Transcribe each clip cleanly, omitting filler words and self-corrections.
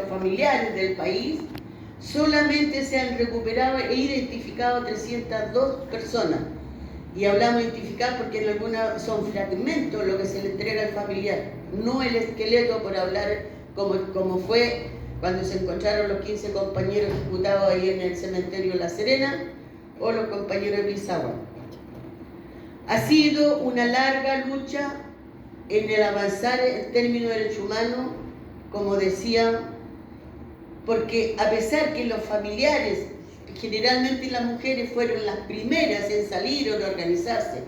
familiares del país, solamente se han recuperado e identificado 302 personas. Y hablamos de identificar porque en algunas son fragmentos lo que se le entrega al familiar, no el esqueleto, por hablar como fue cuando se encontraron los 15 compañeros ejecutados ahí en el cementerio La Serena o los compañeros de Pisagua. Ha sido una larga lucha en el avanzar en términos de derechos humanos, como decía, porque a pesar que los familiares, generalmente las mujeres, fueron las primeras en salir o en organizarse,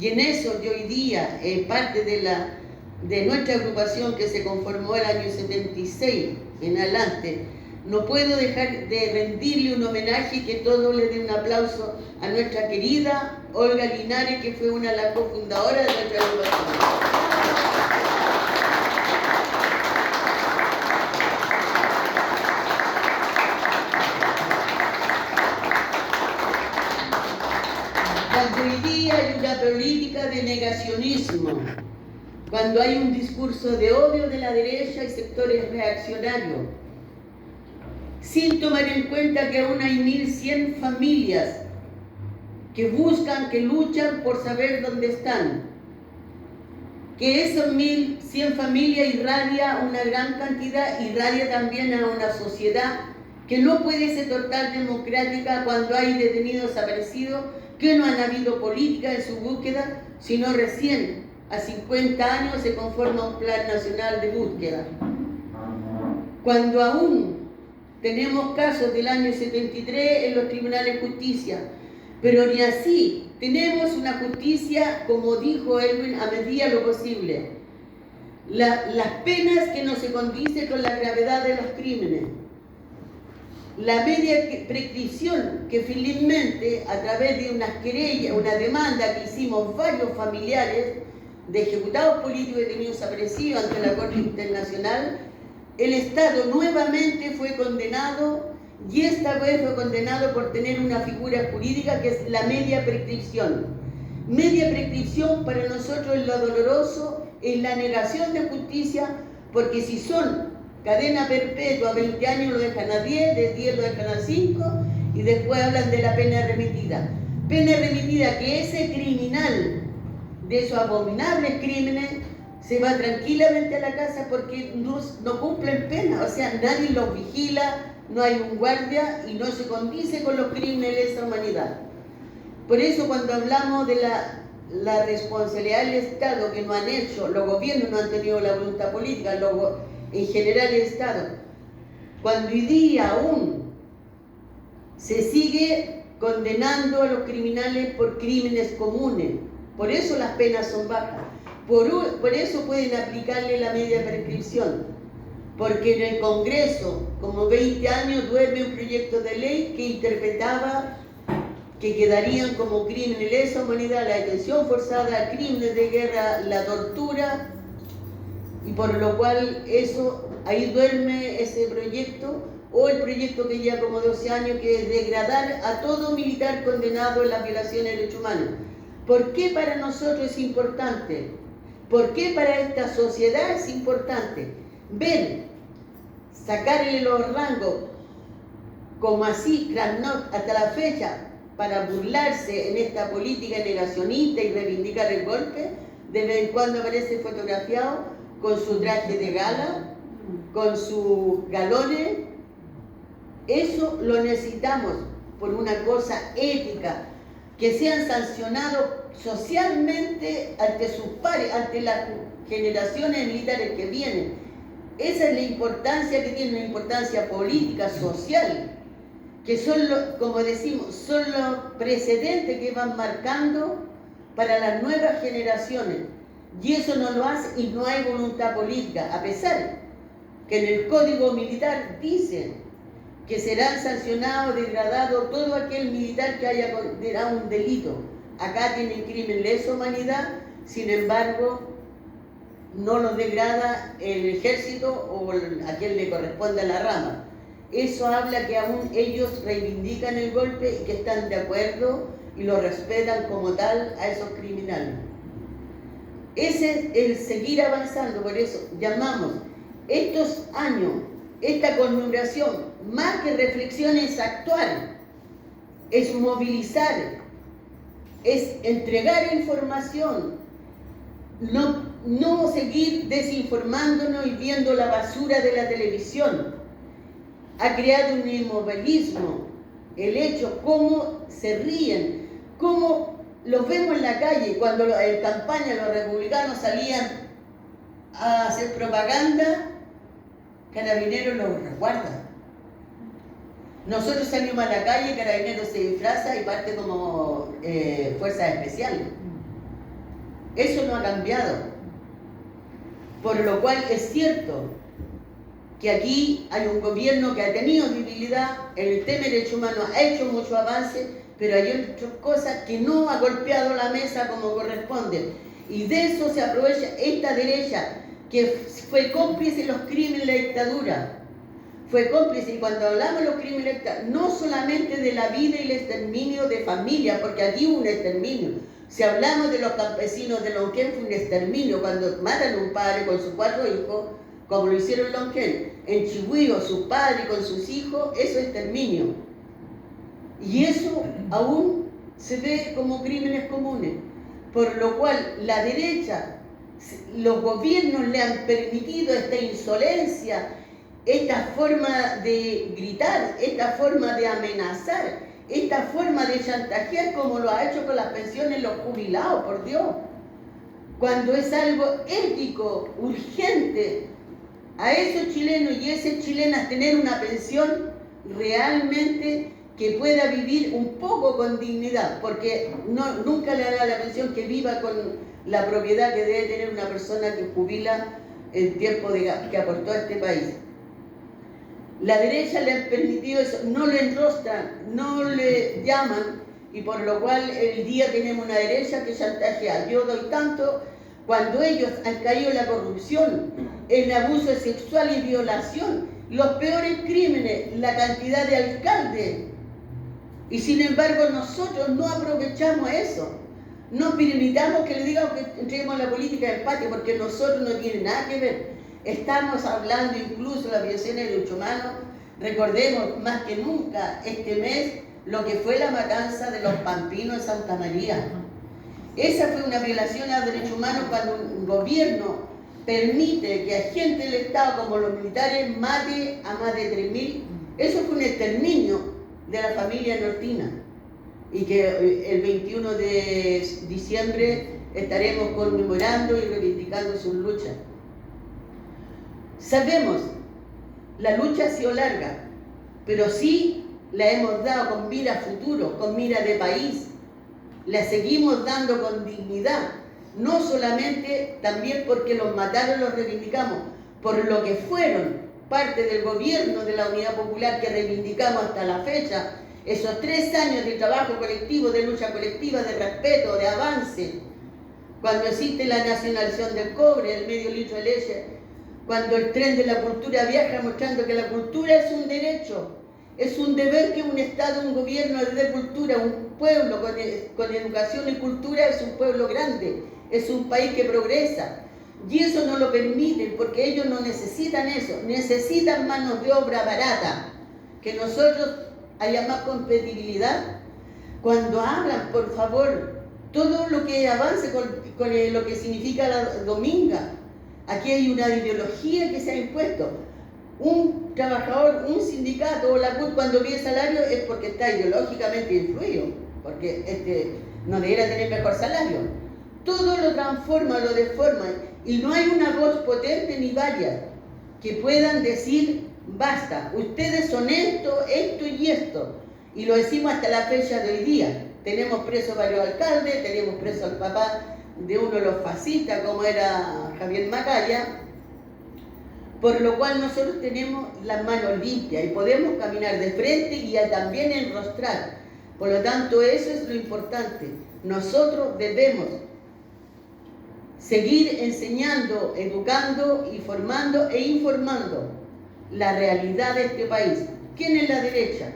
y en eso yo hoy día, parte de nuestra agrupación que se conformó el año 76 en adelante, no puedo dejar de rendirle un homenaje y que todos le den un aplauso a nuestra querida Olga Linares, que fue una de las cofundadoras de nuestra agrupación. Cuando hoy día hay una política de negacionismo, cuando hay un discurso de odio de la derecha y sectores reaccionarios, sin tomar en cuenta que aún hay 1.100 familias que buscan, que luchan por saber dónde están, que esos 1.100 familias irradia una gran cantidad, irradia también a una sociedad que no puede ser total democrática cuando hay detenidos desaparecidos, que no han habido política en su búsqueda, sino recién, a 50 años, se conforma un plan nacional de búsqueda. Cuando aún tenemos casos del año 73 en los tribunales de justicia, pero ni así tenemos una justicia, como dijo Elwin, a medida lo posible. Las penas que no se condicen con la gravedad de los crímenes. La media prescripción que felizmente, a través de unas querellas, una demanda que hicimos varios familiares de ejecutados políticos y detenidos desaparecidos ante la Corte Internacional, el Estado nuevamente fue condenado, y esta vez fue condenado por tener una figura jurídica que es la media prescripción. Media prescripción para nosotros es lo doloroso, es la negación de justicia, porque si son cadena perpetua, 20 años lo dejan a 10, de 10 lo dejan a 5, y después hablan de la pena remitida. Pena remitida que ese criminal de esos abominables crímenes se va tranquilamente a la casa porque no cumplen pena, o sea, nadie los vigila, no hay un guardia y no se condice con los crímenes de lesa humanidad. Por eso cuando hablamos de la responsabilidad del Estado que no han hecho, los gobiernos no han tenido la voluntad política, en general el Estado, cuando hoy día aún se sigue condenando a los criminales por crímenes comunes, por eso las penas son bajas, por eso pueden aplicarle la media prescripción, porque en el Congreso, como 20 años, duerme un proyecto de ley que interpretaba que quedarían como crímenes de lesa humanidad la detención forzada, crímenes de guerra, la tortura, y por lo cual eso, ahí duerme ese proyecto, o el proyecto que lleva como 12 años, que es degradar a todo militar condenado en las violaciones de derechos humanos. ¿Por qué para nosotros es importante? ¿Por qué para esta sociedad es importante? Ver, sacarle los rangos, como así Krasnov hasta la fecha, para burlarse en esta política negacionista y reivindicar el golpe, de vez en cuando aparece fotografiado con su traje de gala, con sus galones. Eso lo necesitamos por una cosa ética, que sean sancionados socialmente ante sus pares, ante las generaciones militares que vienen. Esa es la importancia que tiene, una importancia política, social, que son, como decimos, son los precedentes que van marcando para las nuevas generaciones. Y eso no lo hace y no hay voluntad política, a pesar que en el Código Militar dice que serán sancionados, degradados todo aquel militar que haya condenado un delito. Acá tienen crimen de lesa humanidad, sin embargo, no los degrada el ejército o a quien le corresponde a la rama. Eso habla que aún ellos reivindican el golpe y que están de acuerdo y lo respetan como tal a esos criminales. Ese es el seguir avanzando, por eso llamamos estos años, esta conmemoración, más que reflexión, es actuar, es movilizar, es entregar información, no seguir desinformándonos y viendo la basura de la televisión. Ha creado un inmovilismo, el hecho, cómo se ríen, cómo los vemos en la calle, cuando en campaña los republicanos salían a hacer propaganda, Carabineros los resguarda. Nosotros salimos a la calle, Carabineros se disfraza y parte como fuerzas especiales. Eso no ha cambiado. Por lo cual es cierto que aquí hay un gobierno que ha tenido debilidad, en el tema de derechos humanos ha hecho mucho avance, pero hay otras cosas que no ha golpeado la mesa como corresponde. Y de eso se aprovecha esta derecha, que fue cómplice de los crímenes de la dictadura. Fue cómplice, y cuando hablamos de los crímenes de la dictadura, no solamente de la vida y el exterminio de familia, porque aquí hubo un exterminio. Si hablamos de los campesinos de Lonquén, fue un exterminio. Cuando matan a un padre con sus 4 hijos, como lo hicieron en Lonquén, en Chihuahua, su padre con sus hijos, eso es exterminio. Y eso aún se ve como crímenes comunes. Por lo cual la derecha, los gobiernos le han permitido esta insolencia, esta forma de gritar, esta forma de amenazar, esta forma de chantajear, como lo ha hecho con las pensiones los jubilados, por Dios. Cuando es algo ético, urgente, a esos chilenos y esas chilenas tener una pensión realmente que pueda vivir un poco con dignidad, porque nunca le hará la pensión que viva con la propiedad que debe tener una persona que jubila el tiempo que aportó a este país. La derecha le ha permitido eso, no le enrostran, no le llaman, y por lo cual el día tenemos una derecha que chantajea. Yo doy tanto, cuando ellos han caído en la corrupción, en abuso sexual y violación, los peores crímenes, la cantidad de alcaldes, y sin embargo nosotros no aprovechamos eso. No permitamos que le digan que entremos a la política de empate, porque nosotros no tiene nada que ver. Estamos hablando incluso de la violación de derechos humanos. Recordemos más que nunca este mes lo que fue la matanza de los pampinos en Santa María. Esa fue una violación a los derechos humanos cuando un gobierno permite que agentes del Estado como los militares mate a más de 3.000. Eso fue un exterminio de la familia nortina. Y que el 21 de diciembre estaremos conmemorando y reivindicando sus luchas. Sabemos, la lucha ha sido larga, pero sí la hemos dado con mira a futuro, con mira de país. La seguimos dando con dignidad, no solamente también porque los mataron, los reivindicamos, por lo que fueron parte del gobierno de la Unidad Popular que reivindicamos hasta la fecha, esos 3 años de trabajo colectivo, de lucha colectiva, de respeto, de avance, cuando existe la nacionalización del cobre, el medio litro de leche, cuando el tren de la cultura viaja mostrando que la cultura es un derecho, es un deber que un Estado, un gobierno le dé cultura, un pueblo con educación y cultura es un pueblo grande, es un país que progresa. Y eso no lo permiten porque ellos no necesitan eso, necesitan manos de obra barata, que nosotros haya más competitividad. Cuando hablan, por favor, todo lo que avance con lo que significa la dominga. Aquí hay una ideología que se ha impuesto. Un trabajador, un sindicato o la CUT cuando pide salario es porque está ideológicamente influido, porque no debería tener mejor salario. Todo lo transforma, lo deforma, y no hay una voz potente ni varias que puedan decir basta, ustedes son esto y esto, y lo decimos hasta la fecha de hoy día. Tenemos presos varios alcaldes, tenemos preso al papá de uno de los fascistas como era Javier Macaya, por lo cual nosotros tenemos las manos limpias y podemos caminar de frente y también enrostrar. Por lo tanto, eso es lo importante. Nosotros debemos seguir enseñando, educando y formando e informando la realidad de este país. ¿Quién es la derecha?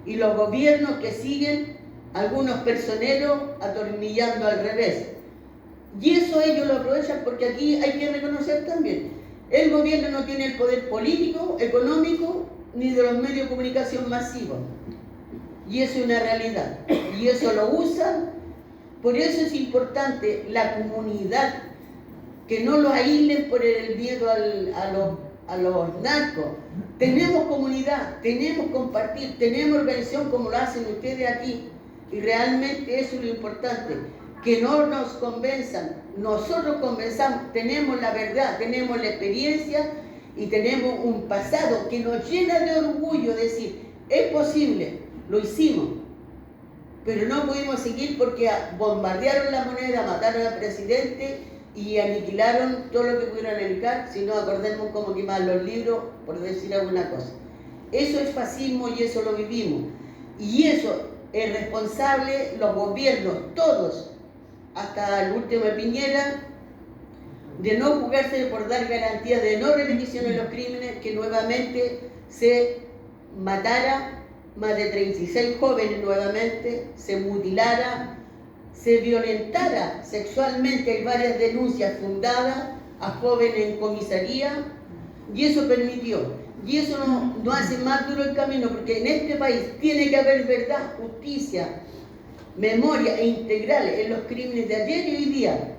Y los gobiernos que siguen, algunos personeros atornillando al revés. Y eso ellos lo aprovechan porque aquí hay que reconocer también El gobierno no tiene el poder político, económico, ni de los medios de comunicación masivos. Y eso es una realidad. Y eso lo usan. Por eso es importante la comunidad, que no lo aíslen por el miedo a los narcos. Tenemos comunidad, tenemos compartir, tenemos organización como lo hacen ustedes aquí. Y realmente eso es lo importante. Que no nos convenzan, nosotros convenzamos, tenemos la verdad, tenemos la experiencia y tenemos un pasado que nos llena de orgullo, decir, es posible, lo hicimos, pero no pudimos seguir porque bombardearon la moneda, mataron al presidente y aniquilaron todo lo que pudieron aniquilar, si no acordemos cómo quemar los libros, por decir alguna cosa. Eso es fascismo y eso lo vivimos. Y eso es responsable los gobiernos, todos, hasta el último de Piñera, de no jugarse por dar garantías de no repetición de los crímenes, que nuevamente se matara más de 36 jóvenes nuevamente, se mutilara, se violentara sexualmente. Hay varias denuncias fundadas a jóvenes en comisaría, y eso permitió. Y eso no hace más duro el camino, porque en este país tiene que haber verdad, justicia, memoria e integral en los crímenes de ayer y hoy día.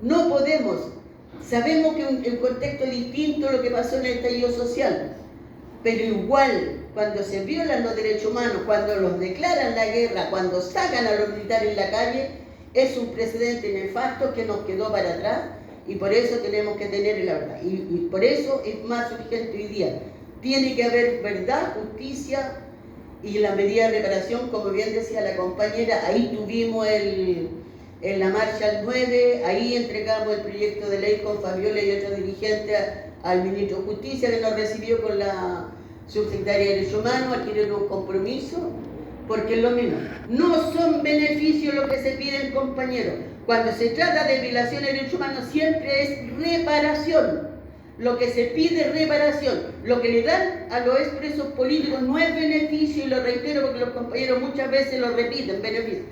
No podemos, sabemos que el contexto es distinto a lo que pasó en el estallido social, pero igual cuando se violan los derechos humanos, cuando los declaran la guerra, cuando sacan a los militares en la calle, es un precedente nefasto que nos quedó para atrás, y por eso tenemos que tener la verdad. Y por eso es más urgente hoy día. Tiene que haber verdad, justicia y la medida de reparación, como bien decía la compañera. Ahí tuvimos en la marcha el 9, ahí entregamos el proyecto de ley con Fabiola y otros dirigentes al ministro de Justicia, que nos recibió con la subsecretaria de Derechos Humanos, adquirieron un compromiso, porque es lo mismo. No son beneficios lo que se piden, compañeros. Cuando se trata de violación de derechos humanos siempre es reparación. Lo que se pide es reparación. Lo que le dan a los expresos políticos no es beneficio, y lo reitero porque los compañeros muchas veces lo repiten, beneficio.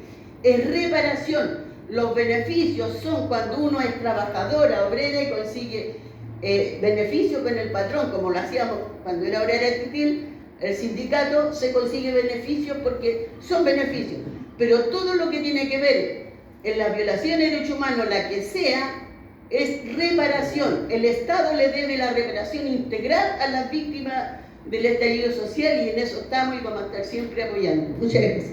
Es reparación. Los beneficios son cuando uno es trabajadora, obrera y consigue beneficio con el patrón, como lo hacíamos cuando era obrera textil. El sindicato se consigue beneficios porque son beneficios. Pero todo lo que tiene que ver en la violación de derechos humanos, la que sea, es reparación. El Estado le debe la reparación integral a las víctimas del estallido social, y en eso estamos y vamos a estar siempre apoyando. Muchas gracias.